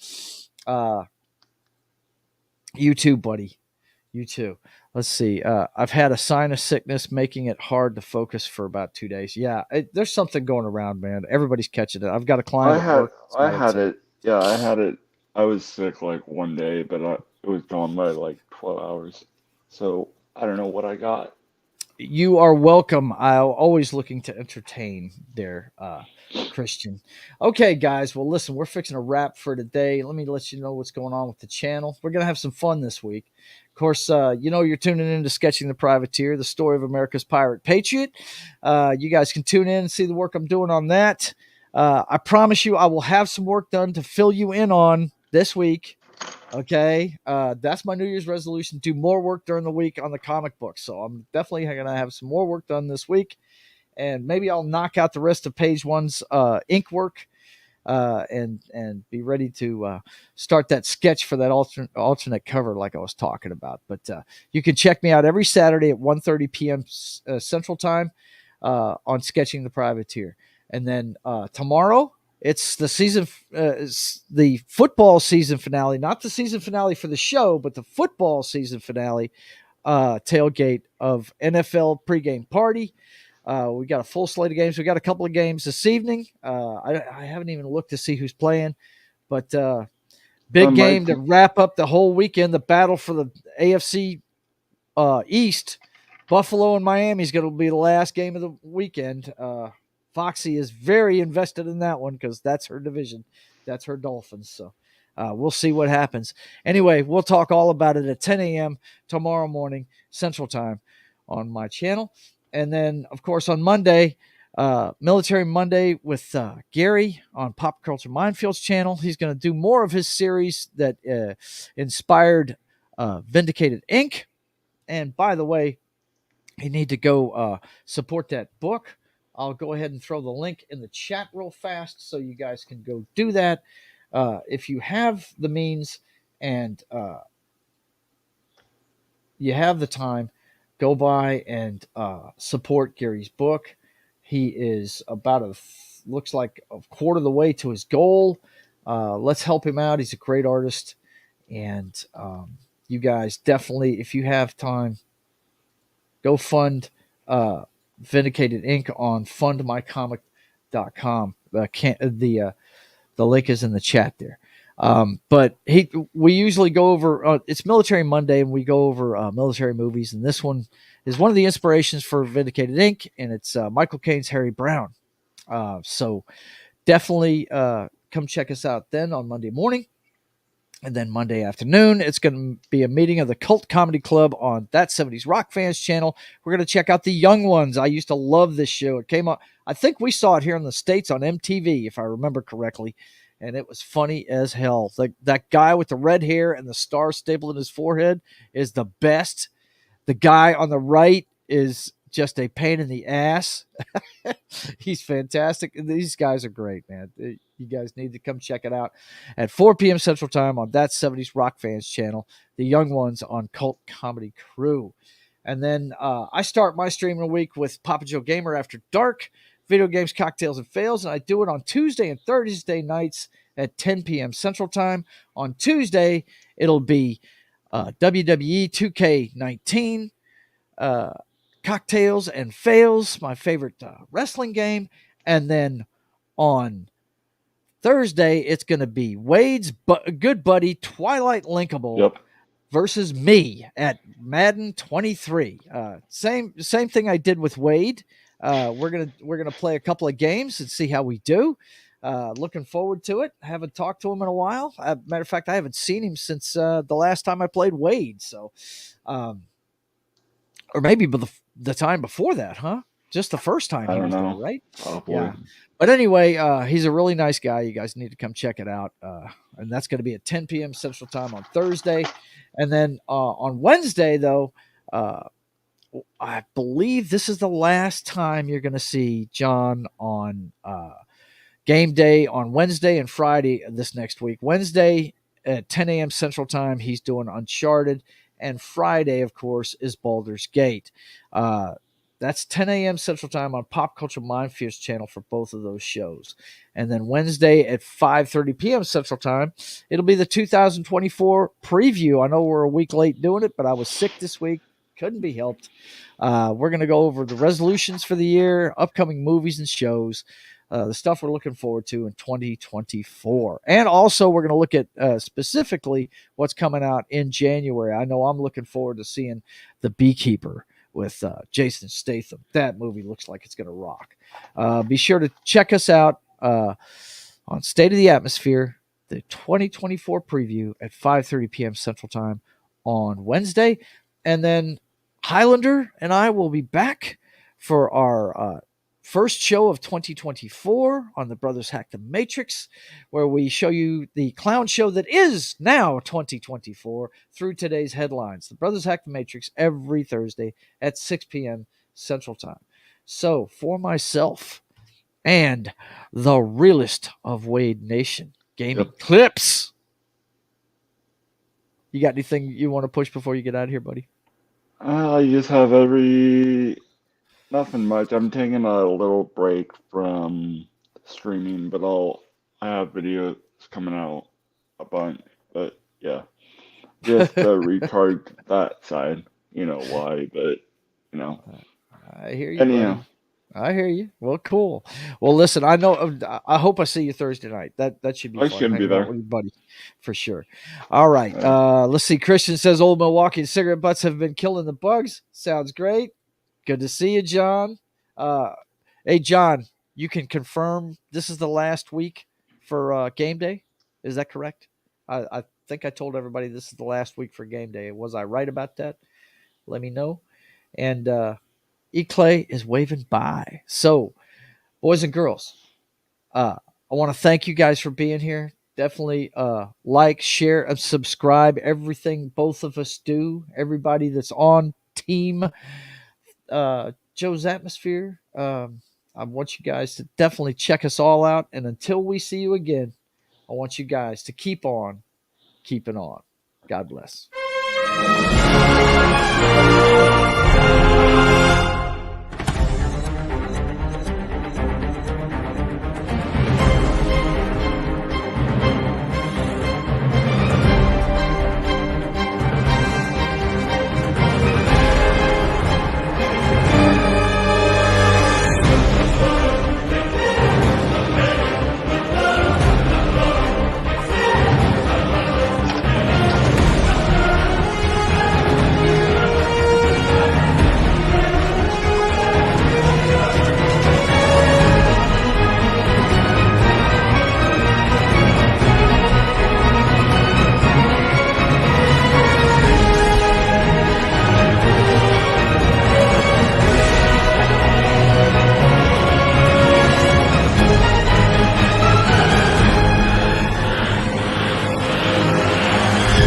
S1: him. You too, buddy. You too. Let's see. I've had a sign of sickness making it hard to focus for about 2 days. Yeah, there's something going around, man. Everybody's catching it. I've got a client
S3: I
S1: at
S3: had
S1: work that's
S3: I
S1: got it
S3: had
S1: too.
S3: it. Yeah, I had it. I was sick like one day, but it was gone by like 12 hours. So I don't know what I got.
S1: You are welcome. I'm always looking to entertain there, Christian. Okay, guys. Well, listen, we're fixing a wrap for today. Let me let you know what's going on with the channel. We're going to have some fun this week. Of course, you're tuning in to Sketching the Privateer, the story of America's pirate Patriot. You guys can tune in and see the work I'm doing on that. I promise you, I will have some work done to fill you in on this week. Okay, that's my New Year's resolution: do more work during the week on the comic book. So I'm definitely going to have some more work done this week, and maybe I'll knock out the rest of page one's ink work, and be ready to start that sketch for that alternate cover like I was talking about. But you can check me out every Saturday at 1:30 p.m. Central Time on Sketching the Privateer, and then tomorrow it's the it's the football season finale, not the season finale for the show, but the football season finale tailgate of NFL pregame party. We got a full slate of games. We got a couple of games this evening. I haven't even looked to see who's playing, but big
S3: Might
S1: game to wrap up the whole weekend. The battle for the AFC East. Buffalo and Miami is going to be the last game of the weekend. Foxy is very invested in that one because that's her division. That's her Dolphins. So we'll see what happens. Anyway, we'll talk all about it at 10 a.m. tomorrow morning, Central Time, on my channel. And then, of course, on Monday, Military Monday with Gary on Pop Culture Minefield's channel. He's going to do more of his series that inspired Vindicated Inc. And by the way, you need to go support that book. I'll go ahead and throw the link in the chat real fast so you guys can go do that. If you have the means and you have the time, go by and support Gary's book. He is about looks like a quarter of the way to his goal. Let's help him out. He's a great artist. And you guys definitely, if you have time, go fund Vindicated Inc. on fundmycomic.com. The link is in the chat there. But we usually go over. It's Military Monday, and we go over military movies. And this one is one of the inspirations for Vindicated Inc. And it's Michael Caine's Harry Brown. So definitely come check us out then on Monday morning. And then Monday afternoon, it's going to be a meeting of the Cult Comedy Club on That 70s Rock Fans channel. We're going to check out The Young Ones. I used to love this show. It came out, I think we saw it here in the States on MTV, if I remember correctly. And it was funny as hell. That guy with the red hair and the star stapled in his forehead is the best. The guy on the right is just a pain in the ass. He's fantastic. These guys are great, man. You guys need to come check it out at 4 p.m. Central Time on That 70s Rock Fans channel. The young ones on Cult Comedy Crew. And then I start my streaming week with Papa Joe Gamer After Dark, video games, cocktails, and fails. And I do it on Tuesday and Thursday nights at 10 p.m. Central Time. On Tuesday, it'll be WWE 2K19, Cocktails and Fails, my favorite wrestling game. And then on Thursday, it's going to be Wade's good buddy Twilight Linkable
S3: Yep.
S1: versus me at Madden 23. Same thing I did with Wade. We're gonna play a couple of games and see how we do. Looking forward to it. Haven't talked to him in a while. Matter of fact, I haven't seen him since the last time I played Wade. So, or maybe the time before that, huh? Just the first time
S3: I
S1: he
S3: don't
S1: was
S3: know.
S1: there, right?
S3: Oh boy.
S1: Yeah. But anyway, he's a really nice guy. You guys need to come check it out. And that's going to be at 10 p.m. Central Time on Thursday. And then on Wednesday, though, I believe this is the last time you're going to see John on game day on Wednesday and Friday this next week. Wednesday at 10 a.m. Central Time, he's doing Uncharted. And Friday, of course, is Baldur's Gate. That's 10 a.m. Central Time on Pop Culture Mindfears channel for both of those shows. And then Wednesday at 5:30 p.m. Central Time, it'll be the 2024 preview. I know we're a week late doing it, but I was sick this week. Couldn't be helped. We're going to go over the resolutions for the year, upcoming movies and shows, the stuff we're looking forward to in 2024. And also, we're going to look at specifically what's coming out in January. I know I'm looking forward to seeing The Beekeeper with Jason Statham. That movie looks like it's going to rock. Be sure to check us out on State of the Atmosphere, the 2024 preview at 5:30 p.m. Central Time on Wednesday. And then Highlander and I will be back for our first show of 2024 on the Brothers Hack the Matrix, where we show you the clown show that is now 2024 through today's headlines. The Brothers Hack the Matrix every Thursday at 6 p.m. Central Time. So for myself and the realest of Wade Nation, Gaming Clips, you got anything you want to push before you get out of here, buddy?
S3: I just have nothing much. I'm taking a little break from streaming, but I have videos coming out a bunch. But yeah, just to recharge that side. You know why, but you know.
S1: I hear you.
S3: Anyhow.
S1: Buddy. I hear you. Well, cool. Well, listen, I know. I hope I see you Thursday night. That should be fun.
S3: I should be there
S1: with you, buddy, for sure. All right. Let's see. Christian says old Milwaukee cigarette butts have been killing the bugs. Sounds great. Good to see you, John. Hey, John, you can confirm this is the last week for game day. Is that correct? I think I told everybody this is the last week for game day. Was I right about that? Let me know. And E-Clay is waving by. So, boys and girls, I want to thank you guys for being here. Definitely like, share, and subscribe. Everything both of us do. Everybody that's on team Joe's Atmosphere. I want you guys to definitely check us all out. And until we see you again, I want you guys to keep on keeping on. God bless.